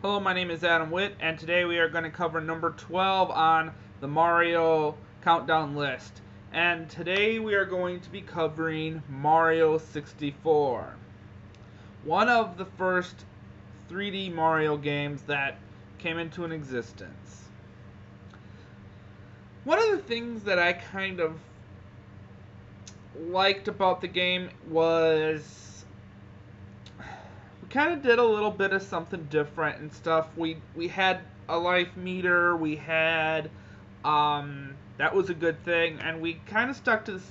Hello, my name is Adam Witt, and today we are going to cover number 12 on the Mario countdown list. And today we are going to be covering Mario 64. One of the first 3D Mario games that came into an existence. One of the things that I kind of liked about the game was we kind of did a little bit of something different and stuff. We had a life meter. We had that was a good thing, and we kind of stuck to the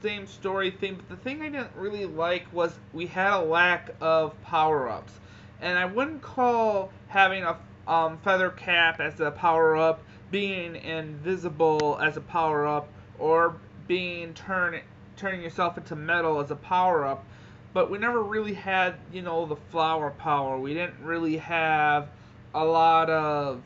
same story theme. But the thing I didn't really like was we had a lack of power-ups, and I wouldn't call having a feather cap as a power-up, being invisible as a power-up, or being turning yourself into metal as a power-up. But we never really had, the flower power. We didn't really have a lot of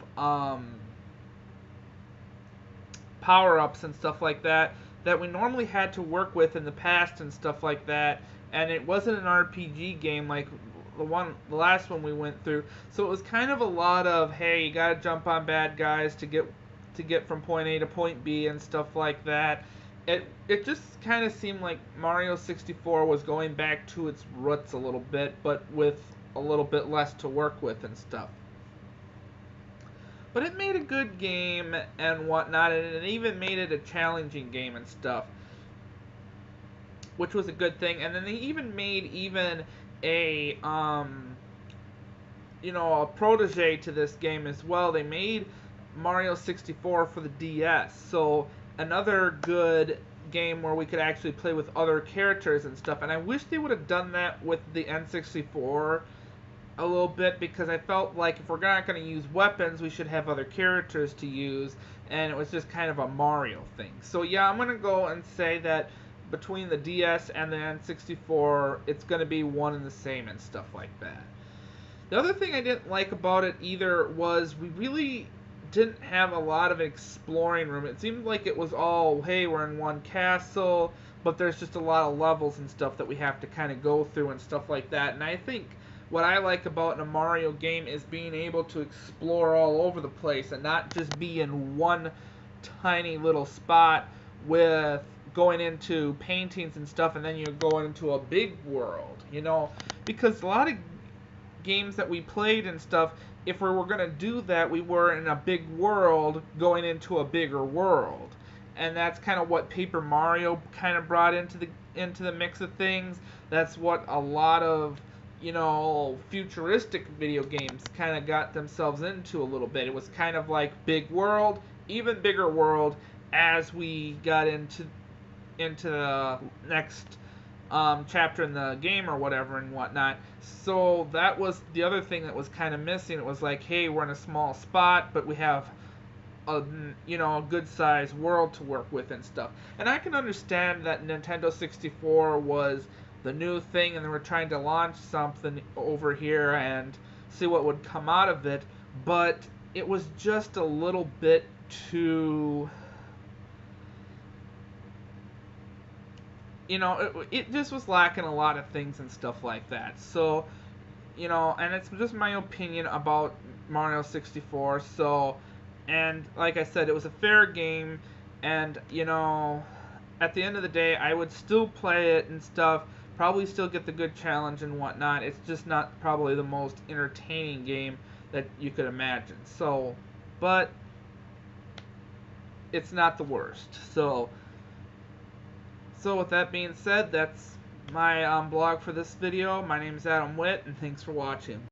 power-ups and stuff like that we normally had to work with in the past and stuff like that. And it wasn't an RPG game like the last one we went through. So it was kind of a lot of, hey, you gotta jump on bad guys to get from point A to point B and stuff like that. It just kind of seemed like Mario 64 was going back to its roots a little bit, but with a little bit less to work with and stuff. But it made a good game and whatnot, and it even made it a challenging game and stuff, which was a good thing. And then they even made a a protege to this game as well. They made Mario 64 for the DS, so another good game where we could actually play with other characters and stuff. And I wish they would have done that with the N64 a little bit, because I felt like if we're not going to use weapons, we should have other characters to use, and it was just kind of a Mario thing. So yeah, I'm going to go and say that between the DS and the N64, it's going to be one and the same and stuff like that. The other thing I didn't like about it either was we really didn't have a lot of exploring room. It seemed like it was all, hey, we're in one castle, but there's just a lot of levels and stuff that we have to kind of go through and stuff like that. And I think what I like about in a Mario game is being able to explore all over the place and not just be in one tiny little spot with going into paintings and stuff, and then you're going into a big world, because a lot of games that we played and stuff, if we were going to do that, we were in a big world going into a bigger world. And that's kind of what Paper Mario kind of brought into the mix of things. That's what a lot of futuristic video games kind of got themselves into a little bit. It was kind of like big world, even bigger world as we got into the next chapter in the game or whatever and whatnot. So that was the other thing that was kind of missing. It was like, hey, we're in a small spot, but we have a good sized world to work with and stuff. And I can understand that Nintendo 64 was the new thing and they were trying to launch something over here and see what would come out of it, but it was just a little bit too, it just was lacking a lot of things and stuff like that. So, and it's just my opinion about Mario 64. So, and like I said, it was a fair game, and at the end of the day, I would still play it and stuff. Probably still get the good challenge and whatnot. It's just not probably the most entertaining game that you could imagine. So, but it's not the worst. So with that being said, that's my blog for this video. My name is Adam Witt, and thanks for watching.